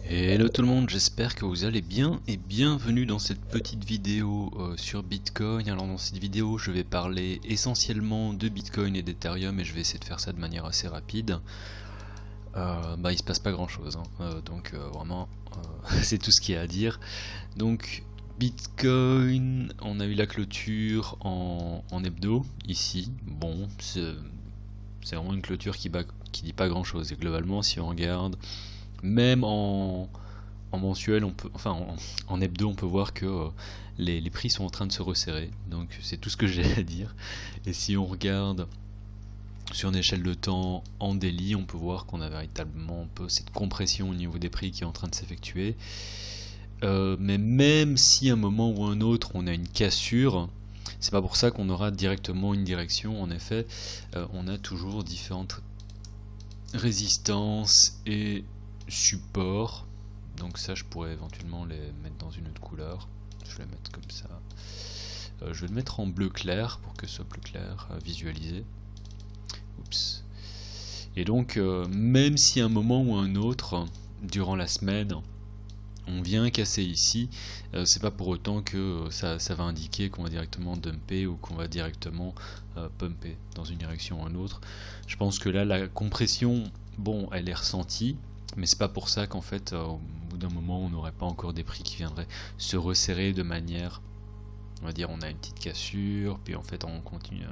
Hello tout le monde, j'espère que vous allez bien et bienvenue dans cette petite vidéo sur Bitcoin. Alors dans cette vidéo je vais parler essentiellement de Bitcoin et d'Ethereum et je vais essayer de faire ça de manière assez rapide. Il se passe pas grand chose, hein. Vraiment c'est tout ce qu'il y a à dire. Donc Bitcoin, on a eu la clôture en hebdo ici. Bon, c'est vraiment une clôture qui dit pas grand chose et globalement si on regarde même en mensuel, en hebdo, on peut voir que les prix sont en train de se resserrer. Donc c'est tout ce que j'ai à dire. Et si on regarde sur une échelle de temps en daily, on peut voir qu'on a véritablement un peu cette compression au niveau des prix qui est en train de s'effectuer. Mais même si à un moment ou un autre on a une cassure, c'est pas pour ça qu'on aura directement une direction. En effet, on a toujours différentes résistances et support, donc ça je pourrais éventuellement les mettre dans une autre couleur. Je vais les mettre comme ça. Je vais le mettre en bleu clair pour que ce soit plus clair à visualiser. Oups. Et donc même si à un moment ou un autre durant la semaine on vient casser ici, c'est pas pour autant que ça va indiquer qu'on va directement dumper ou qu'on va directement pumper dans une direction ou une autre. Je pense que là la compression, bon, elle est ressentie, mais c'est pas pour ça qu'en fait au bout d'un moment on n'aurait pas encore des prix qui viendraient se resserrer de manière, on va dire, on a une petite cassure, puis en fait on continue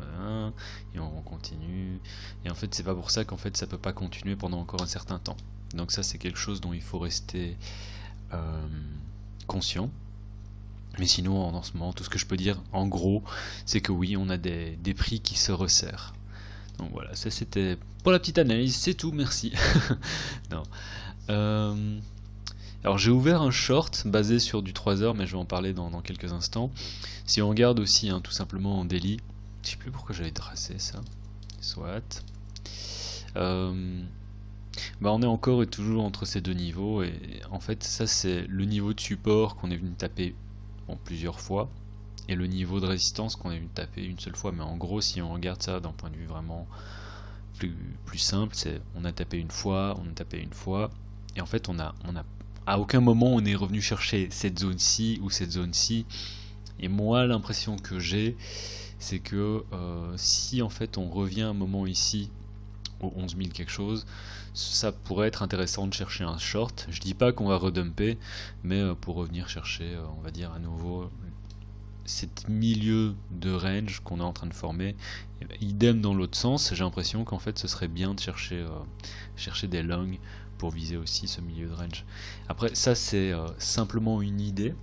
et on continue, et en fait c'est pas pour ça qu'en fait ça peut pas continuer pendant encore un certain temps. Donc ça c'est quelque chose dont il faut rester conscient. Mais sinon en ce moment tout ce que je peux dire en gros c'est que oui, on a des prix qui se resserrent. Donc voilà, ça c'était pour la petite analyse, c'est tout, merci. Non. Alors j'ai ouvert un short basé sur du 3 heures, mais je vais en parler dans quelques instants. Si on regarde aussi tout simplement en daily, je sais plus pourquoi j'avais tracé ça, soit. On est encore et toujours entre ces deux niveaux, et en fait ça c'est le niveau de support qu'on est venu taper plusieurs fois, et le niveau de résistance qu'on est venu taper une seule fois. Mais en gros si on regarde ça d'un point de vue vraiment plus simple, c'est on a tapé une fois, on a tapé une fois, et en fait on a à aucun moment on est revenu chercher cette zone-ci ou cette zone-ci. Et moi l'impression que j'ai, c'est que si en fait on revient un moment ici au 11 000 quelque chose, ça pourrait être intéressant de chercher un short. Je dis pas qu'on va redumper, mais pour revenir chercher, on va dire à nouveau, cet milieu de range qu'on est en train de former. Idem dans l'autre sens, j'ai l'impression qu'en fait ce serait bien de chercher des longs pour viser aussi ce milieu de range. Après ça c'est simplement une idée,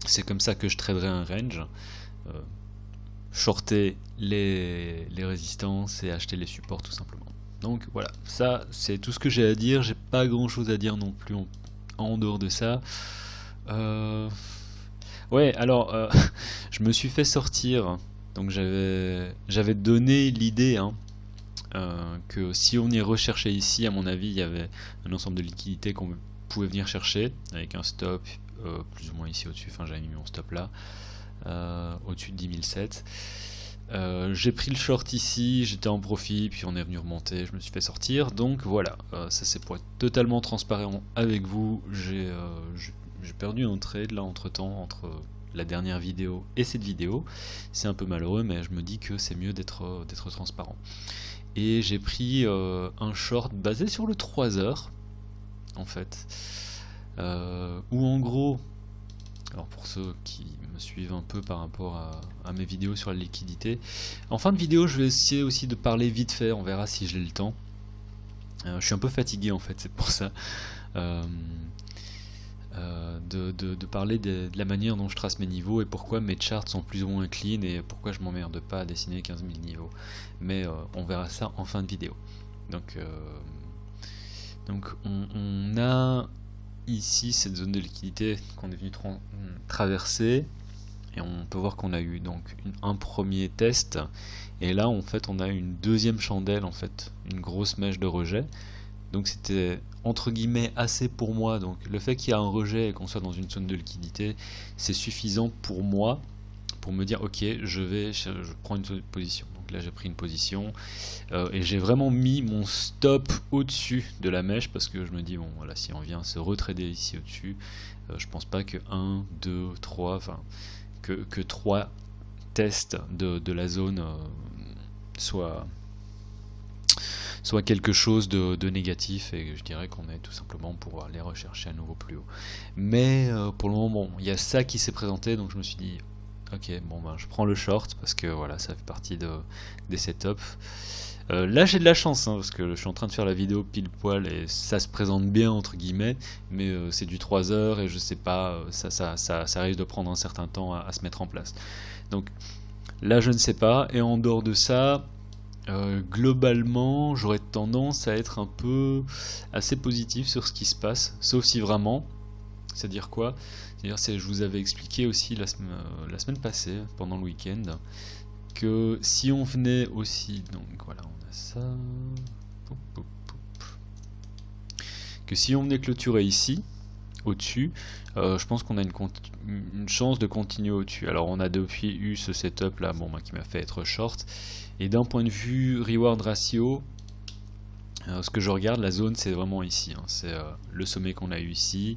c'est comme ça que je traderais un range. Shorter les résistances et acheter les supports tout simplement. Donc voilà, ça c'est tout ce que j'ai à dire, j'ai pas grand chose à dire non plus en dehors de ça. Ouais, alors je me suis fait sortir, donc j'avais donné l'idée que si on y recherchait ici, à mon avis il y avait un ensemble de liquidités qu'on pouvait venir chercher avec un stop plus ou moins ici au-dessus, enfin j'avais mis mon stop là. Au-dessus de 10 007. J'ai pris le short ici, j'étais en profit, puis on est venu remonter, je me suis fait sortir. Donc voilà, ça c'est pour être totalement transparent avec vous. J'ai perdu un trade là entre temps, entre la dernière vidéo et cette vidéo. C'est un peu malheureux, mais je me dis que c'est mieux d'être transparent. Et j'ai pris un short basé sur le 3 heures en fait, où en gros, alors pour ceux qui me suivent un peu par rapport à mes vidéos sur la liquidité, en fin de vidéo je vais essayer aussi de parler vite fait, on verra si j'ai le temps. Je suis un peu fatigué en fait, c'est pour ça. De parler de la manière dont je trace mes niveaux et pourquoi mes charts sont plus ou moins clean et pourquoi je m'emmerde pas à dessiner 15 000 niveaux. Mais on verra ça en fin de vidéo. Donc on a ici cette zone de liquidité qu'on est venu traverser, et on peut voir qu'on a eu donc un premier test, et là en fait on a une deuxième chandelle, en fait une grosse mèche de rejet. Donc c'était entre guillemets assez pour moi, donc le fait qu'il y a un rejet et qu'on soit dans une zone de liquidité, c'est suffisant pour moi pour me dire ok, je prends une position. Donc là j'ai pris une position et j'ai vraiment mis mon stop au-dessus de la mèche parce que je me dis bon voilà, si on vient se retrader ici au-dessus, je pense pas que 1, 2, 3, enfin que 3 tests de la zone soit quelque chose de négatif, et je dirais qu'on est tout simplement pour aller rechercher à nouveau plus haut. Mais pour le moment, bon, il y a ça qui s'est présenté, donc je me suis dit ok, bon ben je prends le short parce que voilà, ça fait partie des setups. Là j'ai de la chance hein, parce que je suis en train de faire la vidéo pile poil et ça se présente bien entre guillemets, mais c'est du 3 heures et je sais pas, ça risque de prendre un certain temps à se mettre en place. Donc là je ne sais pas, et en dehors de ça, globalement j'aurais tendance à être un peu assez positif sur ce qui se passe, sauf si vraiment, c'est-à-dire quoi? C'est-à-dire, je vous avais expliqué aussi la semaine passée, pendant le week-end, que si on venait aussi, donc voilà, on a ça, que si on venait clôturer ici, au-dessus, je pense qu'on a une chance de continuer au-dessus. Alors on a depuis eu ce setup là, bon, bah, qui m'a fait être short, et d'un point de vue reward ratio, ce que je regarde, la zone c'est vraiment ici, hein. C'est le sommet qu'on a eu ici,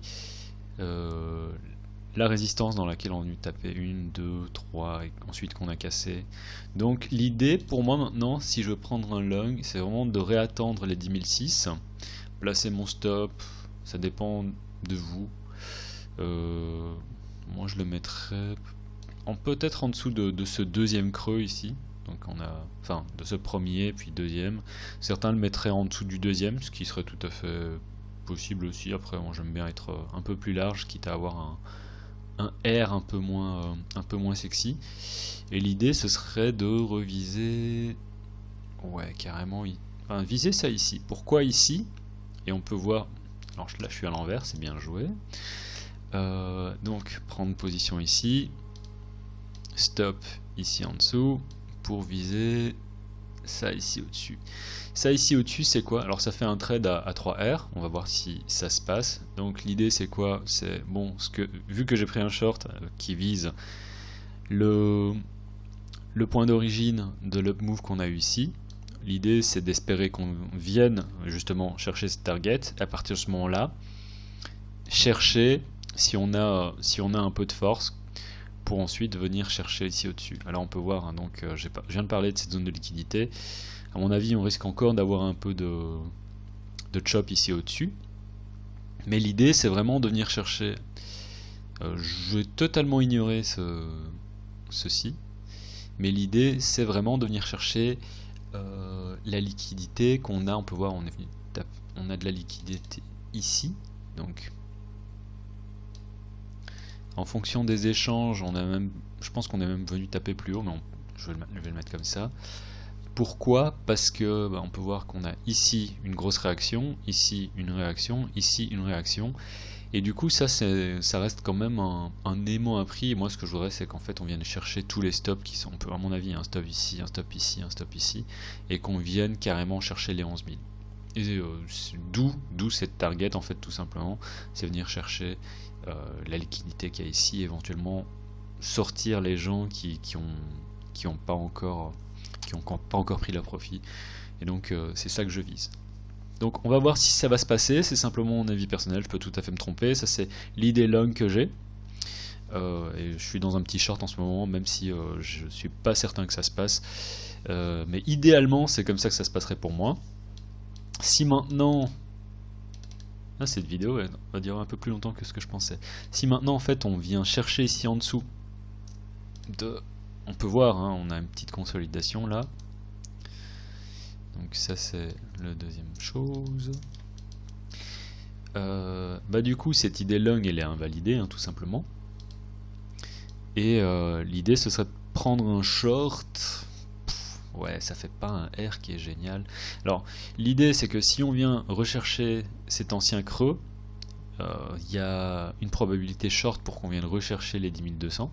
la résistance dans laquelle on a eu tapé 1, 2, 3 et ensuite qu'on a cassé. Donc l'idée pour moi maintenant, si je veux prendre un long, c'est vraiment de réattendre les 10006, placer mon stop, ça dépend de vous. Moi je le mettrais peut-être en dessous de ce deuxième creux ici. Donc on a, enfin de ce premier puis deuxième. Certains le mettraient en dessous du deuxième, ce qui serait tout à fait possible aussi. Après moi j'aime bien être un peu plus large, quitte à avoir un R un peu moins sexy. Et l'idée ce serait de reviser, ouais carrément, enfin, viser ça ici. Pourquoi ici? Et on peut voir, alors là je suis à l'envers, c'est bien joué. Donc prendre position ici, stop ici en dessous, pour viser ça ici au-dessus. Ça ici au-dessus c'est quoi? Alors ça fait un trade à 3R, on va voir si ça se passe. Donc l'idée c'est quoi? C'est bon, vu que j'ai pris un short qui vise le point d'origine de l'up move qu'on a eu ici, l'idée c'est d'espérer qu'on vienne justement chercher ce target, et à partir de ce moment là chercher si on a un peu de force pour ensuite venir chercher ici au-dessus. Alors on peut voir, hein, donc je viens de parler de cette zone de liquidité. À mon avis, on risque encore d'avoir un peu de chop ici au-dessus. Mais l'idée, c'est vraiment de venir chercher. Je vais totalement ignorer ceci. Mais l'idée, c'est vraiment de venir chercher la liquidité qu'on a. On peut voir, on a de la liquidité ici. Donc, en fonction des échanges, je pense qu'on est même venu taper plus haut, mais je vais le mettre comme ça. Pourquoi? Parce que on peut voir qu'on a ici une grosse réaction, ici une réaction, ici une réaction, et du coup ça reste quand même un aimant à prix. Et moi ce que je voudrais c'est qu'en fait on vienne chercher tous les stops qui sont, on peut à mon avis un stop ici, un stop ici, un stop ici, et qu'on vienne carrément chercher les 11 000. Et d'où cette target en fait tout simplement, c'est venir chercher la liquidité qu'il y a ici, éventuellement sortir les gens qui ont pas encore pris leur profit, et donc c'est ça que je vise. Donc on va voir si ça va se passer, c'est simplement mon avis personnel, je peux tout à fait me tromper, ça c'est l'idée long que j'ai, et je suis dans un petit short en ce moment, même si je suis pas certain que ça se passe, mais idéalement c'est comme ça que ça se passerait pour moi. Si maintenant, cette vidéo elle va durer un peu plus longtemps que ce que je pensais, si maintenant en fait on vient chercher ici en dessous, on peut voir, hein, on a une petite consolidation là, donc ça c'est la deuxième chose. Du coup cette idée long elle est invalidée, hein, tout simplement, et l'idée ce serait de prendre un short. Ouais, ça fait pas un R qui est génial. Alors l'idée c'est que si on vient rechercher cet ancien creux, il y a une probabilité short pour qu'on vienne rechercher les 10 200.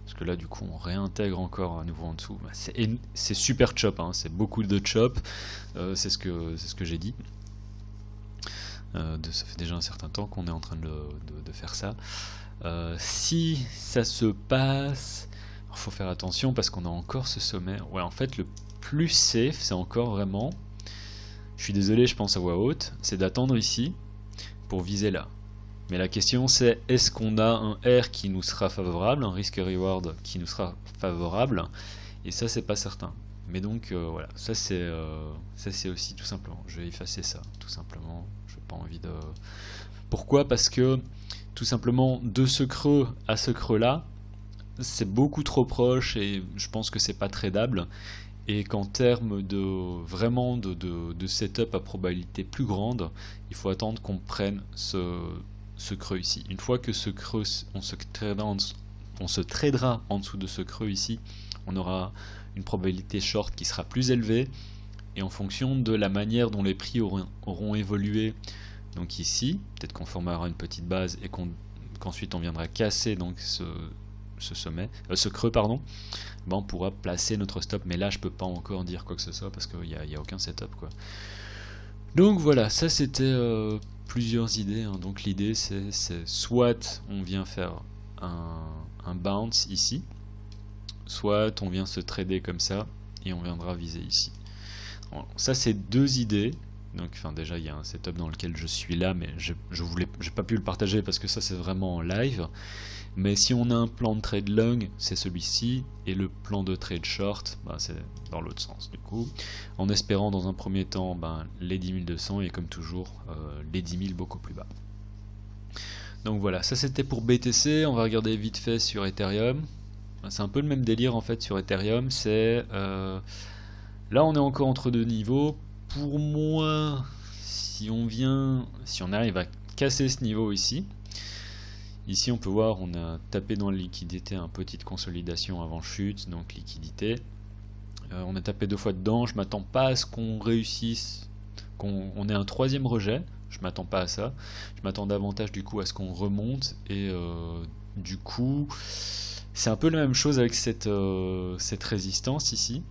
Parce que là du coup on réintègre encore à nouveau en dessous. C'est super chop, hein, c'est beaucoup de chop, c'est ce que j'ai dit. Ça fait déjà un certain temps qu'on est en train de faire ça. Si ça se passe, Il faut faire attention parce qu'on a encore ce sommet. Ouais, en fait, le plus safe, c'est encore vraiment... Je suis désolé, je pense à voix haute. C'est d'attendre ici pour viser là. Mais la question, c'est est-ce qu'on a un R qui nous sera favorable, un risk-reward qui nous sera favorable? Et ça, c'est pas certain. Mais donc, voilà, ça c'est aussi tout simplement. Je vais effacer ça, tout simplement. Je n'ai pas envie de... Pourquoi? Parce que, tout simplement, de ce creux à ce creux-là, c'est beaucoup trop proche et je pense que c'est pas tradable. Et qu'en termes de vraiment de setup à probabilité plus grande, il faut attendre qu'on prenne ce creux ici. Une fois que ce creux, on se tradera en dessous de ce creux ici, on aura une probabilité short qui sera plus élevée. Et en fonction de la manière dont les prix auront évolué, donc ici, peut-être qu'on formera une petite base et qu'ensuite on viendra casser donc ce creux, pardon, ben on pourra placer notre stop. Mais là, je peux pas encore dire quoi que ce soit parce qu'il n'y a aucun setup, quoi. Donc voilà, ça c'était plusieurs idées. Hein. Donc l'idée, c'est soit on vient faire un bounce ici, soit on vient se trader comme ça et on viendra viser ici. Bon, ça, c'est deux idées. Donc, enfin, déjà, il y a un setup dans lequel je suis là, mais j'ai pas pu le partager parce que ça, c'est vraiment en live. Mais si on a un plan de trade long, c'est celui-ci, et le plan de trade short, bah, c'est dans l'autre sens, du coup. En espérant, dans un premier temps, bah, les 10 200, et comme toujours, les 10 000 beaucoup plus bas. Donc voilà, ça c'était pour BTC. On va regarder vite fait sur Ethereum. C'est un peu le même délire, en fait, sur Ethereum. C'est... là, on est encore entre deux niveaux. Pour moi, si on arrive à casser ce niveau ici, on peut voir, on a tapé dans la liquidité, une petite consolidation avant chute, donc liquidité. On a tapé deux fois dedans, je m'attends pas à ce qu'on réussisse, qu'on ait un troisième rejet, je m'attends pas à ça. Je m'attends davantage du coup à ce qu'on remonte, et du coup, c'est un peu la même chose avec cette résistance ici.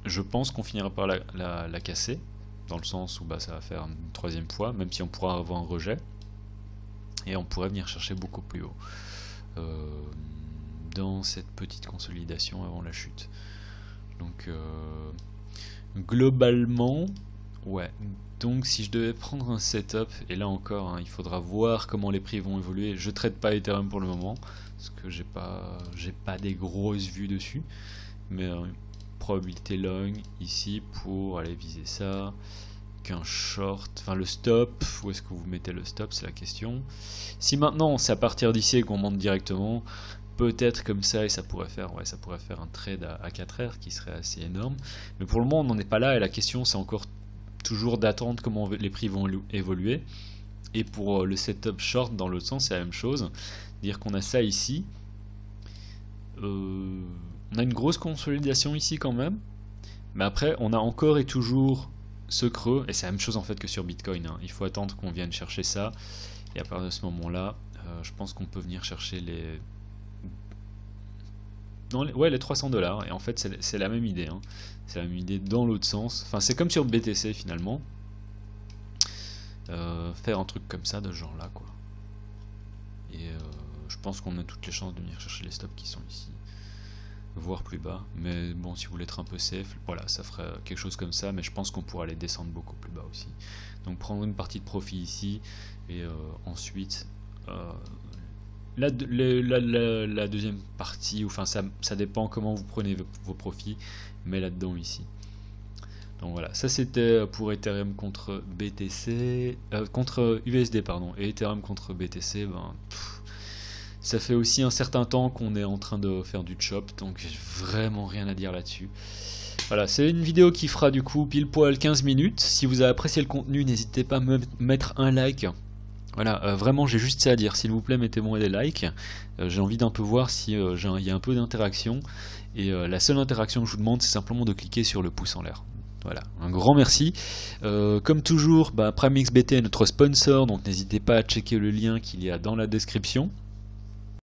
Je pense qu'on finira par la casser, dans le sens où bah, ça va faire une troisième fois, même si on pourra avoir un rejet, et on pourrait venir chercher beaucoup plus haut dans cette petite consolidation avant la chute. Donc globalement, ouais. Donc si je devais prendre un setup, et là encore, hein, il faudra voir comment les prix vont évoluer. Je traite pas Ethereum pour le moment, parce que j'ai pas des grosses vues dessus, mais probabilité long ici pour aller viser ça, qu'un short, enfin le stop, où est-ce que vous mettez le stop, c'est la question. Si maintenant c'est à partir d'ici qu'on monte directement, peut-être comme ça, et ça pourrait faire un trade à 4 R qui serait assez énorme, mais pour le moment on n'en est pas là, et la question c'est encore toujours d'attendre comment les prix vont évoluer. Et pour le setup short dans l'autre sens, c'est la même chose, dire qu'on a ça ici, on a une grosse consolidation ici quand même, mais après on a encore et toujours ce creux, et c'est la même chose en fait que sur Bitcoin, hein. Il faut attendre qu'on vienne chercher ça, et à partir de ce moment là, je pense qu'on peut venir chercher les 300 $, et en fait c'est la même idée, hein. C'est la même idée dans l'autre sens, enfin c'est comme sur BTC finalement, faire un truc comme ça de ce genre là, quoi. Et je pense qu'on a toutes les chances de venir chercher les stops qui sont ici, voire plus bas, mais bon, si vous voulez être un peu safe, voilà, ça ferait quelque chose comme ça, mais je pense qu'on pourra les descendre beaucoup plus bas aussi. Donc prendre une partie de profit ici, et ensuite la deuxième partie, enfin ça dépend comment vous prenez vos profits, mais là-dedans ici. Donc voilà, ça c'était pour Ethereum contre BTC, contre USD pardon, et Ethereum contre BTC, ben... ça fait aussi un certain temps qu'on est en train de faire du chop, donc j'ai vraiment rien à dire là-dessus. Voilà, c'est une vidéo qui fera du coup pile poil 15 minutes. Si vous avez apprécié le contenu, n'hésitez pas à me mettre un like. Voilà, vraiment j'ai juste ça à dire, s'il vous plaît mettez-moi des likes. J'ai envie d'un peu voir si il y a un peu d'interaction. Et la seule interaction que je vous demande, c'est simplement de cliquer sur le pouce en l'air. Voilà, un grand merci. Comme toujours, PrimeXBT est notre sponsor, donc n'hésitez pas à checker le lien qu'il y a dans la description.